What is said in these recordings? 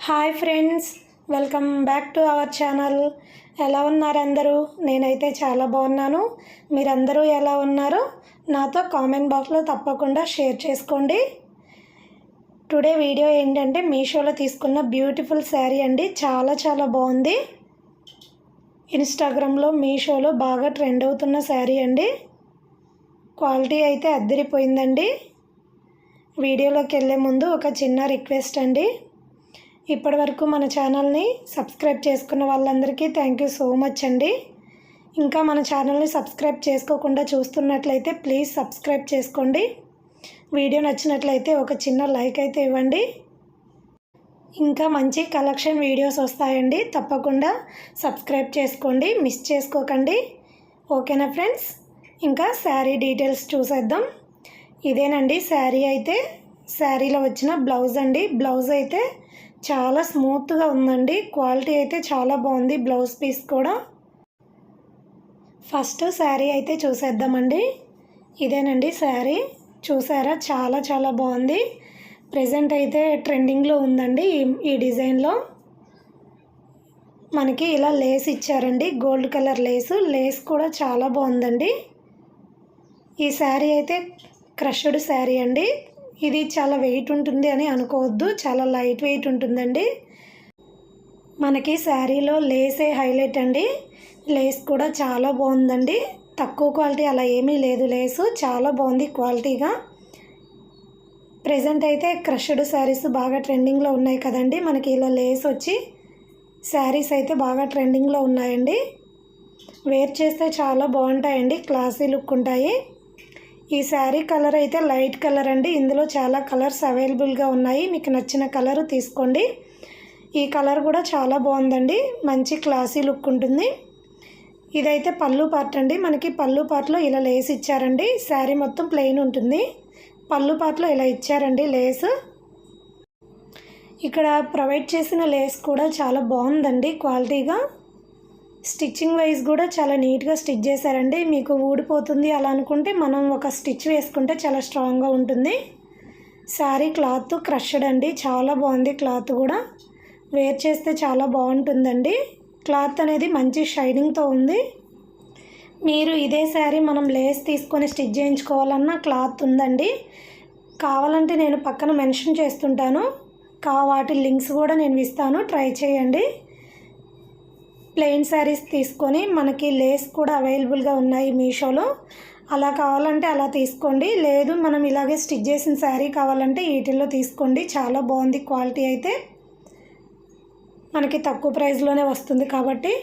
Hi friends, welcome back to our channel. ఎలా ఉన్నారు అందరూ? నేనైతే చాలా బాగున్నాను. మీరందరూ ఎలా ఉన్నారో నాతో కామెంట్ బాక్స్లో తప్పకుండా షేర్ చేసుకోండి. టుడే వీడియో ఏంటంటే మీషోలో తీసుకున్న బ్యూటిఫుల్ శారీ అండి. చాలా బాగుంది. ఇన్స్టాగ్రామ్లో మీషోలో బాగా ట్రెండ్ అవుతున్న శారీ అండి. క్వాలిటీ అయితే అద్దరిపోయిందండి. వీడియోలోకి వెళ్ళే ముందు ఒక చిన్న రిక్వెస్ట్ అండి. ఇప్పటి వరకు మన ఛానల్ని సబ్స్క్రైబ్ చేసుకున్న వాళ్ళందరికీ థ్యాంక్ యూ సో మచ్ అండి. ఇంకా మన ఛానల్ని సబ్స్క్రైబ్ చేసుకోకుండా చూస్తున్నట్లయితే ప్లీజ్ సబ్స్క్రైబ్ చేసుకోండి. వీడియో నచ్చినట్లయితే ఒక చిన్న లైక్ అయితే ఇవ్వండి. ఇంకా మంచి కలెక్షన్ వీడియోస్ వస్తాయండి. తప్పకుండా సబ్స్క్రైబ్ చేసుకోండి, మిస్ చేసుకోకండి. ఓకేనా ఫ్రెండ్స్? ఇంకా శారీ డీటెయిల్స్ చూసేద్దాం. ఇదేనండి శారీ అయితే. శారీలో వచ్చిన బ్లౌజ్ అండి. బ్లౌజ్ అయితే చాలా స్మూత్గా ఉందండి. క్వాలిటీ అయితే చాలా బాగుంది. బ్లౌజ్ పీస్ కూడా. ఫస్ట్ శారీ అయితే చూసేద్దామండి. ఇదేనండి శారీ. చూసారా? చాలా బాగుంది. ప్రెజెంట్ అయితే ట్రెండింగ్లో ఉందండి ఈ డిజైన్లో. మనకి ఇలా లేస్ ఇచ్చారండి, గోల్డ్ కలర్ లేసు. లేస్ కూడా చాలా బాగుందండి. ఈ శారీ అయితే క్రష్డ్ శారీ అండి. ఇది చాలా వెయిట్ ఉంటుంది అని అనుకోవద్దు, చాలా లైట్ వెయిట్ ఉంటుందండి. మనకి శారీలో లేసే హైలైట్ అండి. లేస్ కూడా చాలా బాగుందండి. తక్కువ క్వాలిటీ అలా ఏమీ లేదు. లేసు చాలా బాగుంది క్వాలిటీగా. ప్రెజెంట్ అయితే క్రష్డ్ శారీస్ బాగా ట్రెండింగ్లో ఉన్నాయి కదండి. మనకి ఇలా లేస్ వచ్చి శారీస్ అయితే బాగా ట్రెండింగ్లో ఉన్నాయండి. వేర్ చేస్తే చాలా బాగుంటాయండి, క్లాసీ లుక్ ఉంటాయి. ఈ శారీ కలర్ అయితే లైట్ కలర్ అండి. ఇందులో చాలా కలర్స్ అవైలబుల్గా ఉన్నాయి. మీకు నచ్చిన కలర్ తీసుకోండి. ఈ కలర్ కూడా చాలా బాగుందండి. మంచి క్లాసీ లుక్ ఉంటుంది. ఇదైతే పళ్ళు పార్ట్ అండి. మనకి పళ్ళు పార్ట్లో ఇలా లేస్ ఇచ్చారండి. శారీ మొత్తం ప్లెయిన్ ఉంటుంది. పళ్ళు పార్ట్లో ఇలా ఇచ్చారండి లేస్. ఇక్కడ ప్రొవైడ్ చేసిన లేస్ కూడా చాలా బాగుందండి క్వాలిటీగా. స్టిచ్చింగ్ వైజ్ కూడా చాలా నీట్గా స్టిచ్ చేశారండి. మీకు ఊడిపోతుంది అలా అనుకుంటే మనం ఒక స్టిచ్ వేసుకుంటే చాలా స్ట్రాంగ్గా ఉంటుంది. శారీ క్లాత్ క్రష్డ్ అండి. చాలా బాగుంది క్లాత్ కూడా. వేర్ చేస్తే చాలా బాగుంటుందండి. క్లాత్ అనేది మంచి షైనింగ్తో ఉంది. మీరు ఇదే శారీ మనం లేస్ తీసుకొని స్టిచ్ చేయించుకోవాలన్నా క్లాత్ ఉందండి. కావాలంటే నేను పక్కన మెన్షన్ చేస్తుంటాను. వాటి లింక్స్ కూడా నేను ఇస్తాను, ట్రై చేయండి. ప్లెయిన్ శారీస్ తీసుకొని మనకి లేస్ కూడా అవైలబుల్గా ఉన్నాయి మీషోలో. అలా కావాలంటే అలా తీసుకోండి. లేదు మనం ఇలాగే స్టిచ్ చేసిన శారీ కావాలంటే వీటిల్లో తీసుకోండి. చాలా బాగుంది క్వాలిటీ అయితే. మనకి తక్కువ ప్రైస్లోనే వస్తుంది కాబట్టి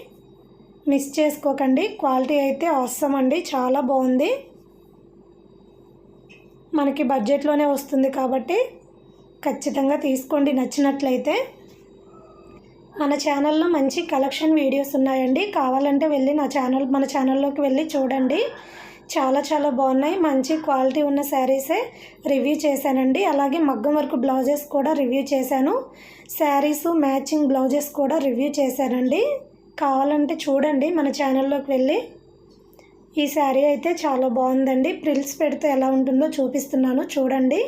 మిస్ చేసుకోకండి. క్వాలిటీ అయితే అవసరం అండి. చాలా బాగుంది. మనకి బడ్జెట్లోనే వస్తుంది కాబట్టి ఖచ్చితంగా తీసుకోండి నచ్చినట్లయితే. మన ఛానల్లో మంచి కలెక్షన్ వీడియోస్ ఉన్నాయండి. కావాలంటే వెళ్ళి మన ఛానల్లోకి వెళ్ళి చూడండి. చాలా బాగున్నాయి. మంచి క్వాలిటీ ఉన్న శారీసే రివ్యూ చేశానండి. అలాగే మగ్గం వర్క్ బ్లౌజెస్ కూడా రివ్యూ చేశాను. శారీస్ మ్యాచింగ్ బ్లౌజెస్ కూడా రివ్యూ చేశానండి. కావాలంటే చూడండి మన ఛానల్లోకి వెళ్ళి. ఈ శారీ అయితే చాలా బాగుందండి. ప్రిల్స్ పెడితే ఎలా ఉంటుందో చూపిస్తున్నాను చూడండి.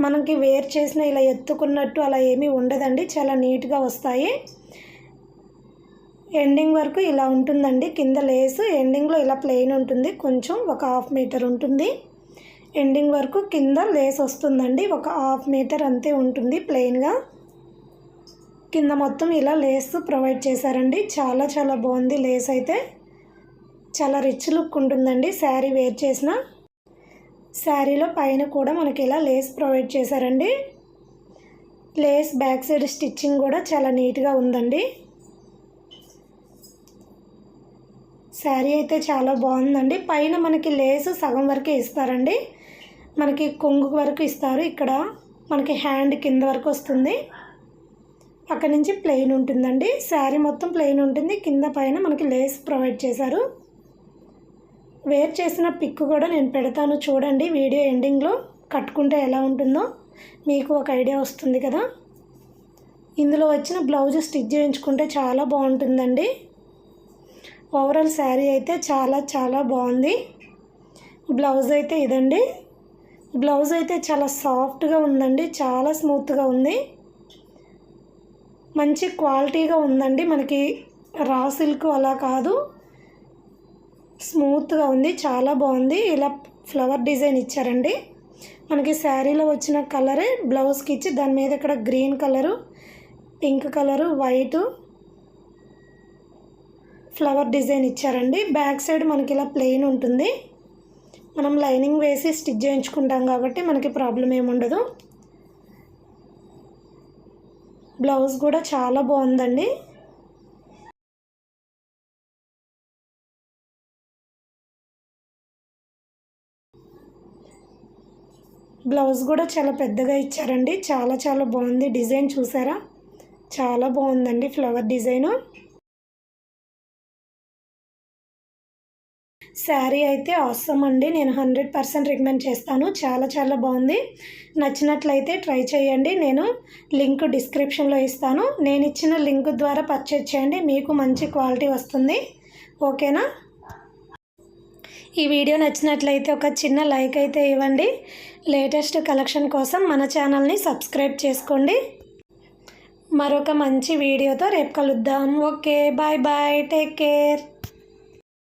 మనకి వేర్ చేసిన ఇలా ఎత్తుకున్నట్టు అలా ఏమీ ఉండదండి. చాలా నీట్గా వస్తాయి. ఎండింగ్ వరకు ఇలా ఉంటుందండి. కింద లేసు ఎండింగ్లో ఇలా ప్లెయిన్ ఉంటుంది. కొంచెం ఒక 1/2 మీటర్ ఉంటుంది. ఎండింగ్ వరకు కింద లేస్ వస్తుందండి. ఒక 1/2 మీటర్ అంతే ఉంటుంది ప్లెయిన్గా. కింద మొత్తం ఇలా లేస్ ప్రొవైడ్ చేశారండి. చాలా బాగుంది లేస్ అయితే. చాలా రిచ్ లుక్ ఉంటుందండి శారీ వేర్ చేసిన. శారీలో పైన కూడా మనకి ఇలా లేస్ ప్రొవైడ్ చేశారండి. లేస్ బ్యాక్ సైడ్ స్టిచ్చింగ్ కూడా చాలా నీట్గా ఉందండి. శారీ అయితే చాలా బాగుందండి. పైన మనకి లేస్ సగం వరకే ఇస్తారండి. మనకి కొంగు వరకు ఇస్తారు. ఇక్కడ మనకి హ్యాండ్ కింద వరకు వస్తుంది. అక్కడి నుంచి ప్లెయిన్ ఉంటుందండి. శారీ మొత్తం ప్లెయిన్ ఉంటుంది. కింద పైన మనకి లేస్ ప్రొవైడ్ చేశారు. వేర్ చేసిన పిక్ కూడా నేను పెడతాను చూడండి వీడియో ఎండింగ్లో. కట్టుకుంటే ఎలా ఉంటుందో మీకు ఒక ఐడియా వస్తుంది కదా. ఇందులో వచ్చిన బ్లౌజ్ స్టిచ్ చేయించుకుంటే చాలా బాగుంటుందండి. ఓవరాల్ శారీ అయితే చాలా బాగుంది. బ్లౌజ్ అయితే ఇదండి. బ్లౌజ్ అయితే చాలా సాఫ్ట్గా ఉందండి. చాలా స్మూత్గా ఉంది. మంచి క్వాలిటీగా ఉందండి. మనకి రా సిల్క్ అలా కాదు, స్మూత్గా ఉంది, చాలా బాగుంది. ఇలా ఫ్లవర్ డిజైన్ ఇచ్చారండి. మనకి శారీలో వచ్చిన కలరే బ్లౌజ్కి ఇచ్చి దాని మీద ఇక్కడ green colour, pink colour, white flower design ఇచ్చారండి. బ్యాక్ సైడ్ మనకి ఇలా ప్లెయిన్ ఉంటుంది. మనం లైనింగ్ వేసి స్టిచ్ చేయించుకుంటాం కాబట్టి మనకి ప్రాబ్లం ఏముండదు. బ్లౌజ్ కూడా చాలా బాగుందండి. బ్లౌజ్ కూడా చాలా పెద్దగా ఇచ్చారండి. చాలా చాలా బాగుంది. డిజైన్ చూసారా, చాలా బాగుందండి ఫ్లవర్ డిజైను. శారీ అయితే అవసరం అండి. నేను 100% రికమెండ్ చేస్తాను. చాలా చాలా బాగుంది. నచ్చినట్లయితే ట్రై చేయండి. నేను లింక్ డిస్క్రిప్షన్లో ఇస్తాను. నేను ఇచ్చిన లింక్ ద్వారా పర్చేజ్ చేయండి. మీకు మంచి క్వాలిటీ వస్తుంది. ఓకేనా? ఈ వీడియో నచ్చినట్లయితే ఒక చిన్న లైక్ అయితే ఇవ్వండి. లేటెస్ట్ కలెక్షన్ కోసం మన ఛానల్ని సబ్స్క్రైబ్ చేసుకోండి. మరొక మంచి వీడియోతో రేపు కలుద్దాం. Okay, bye bye, take care.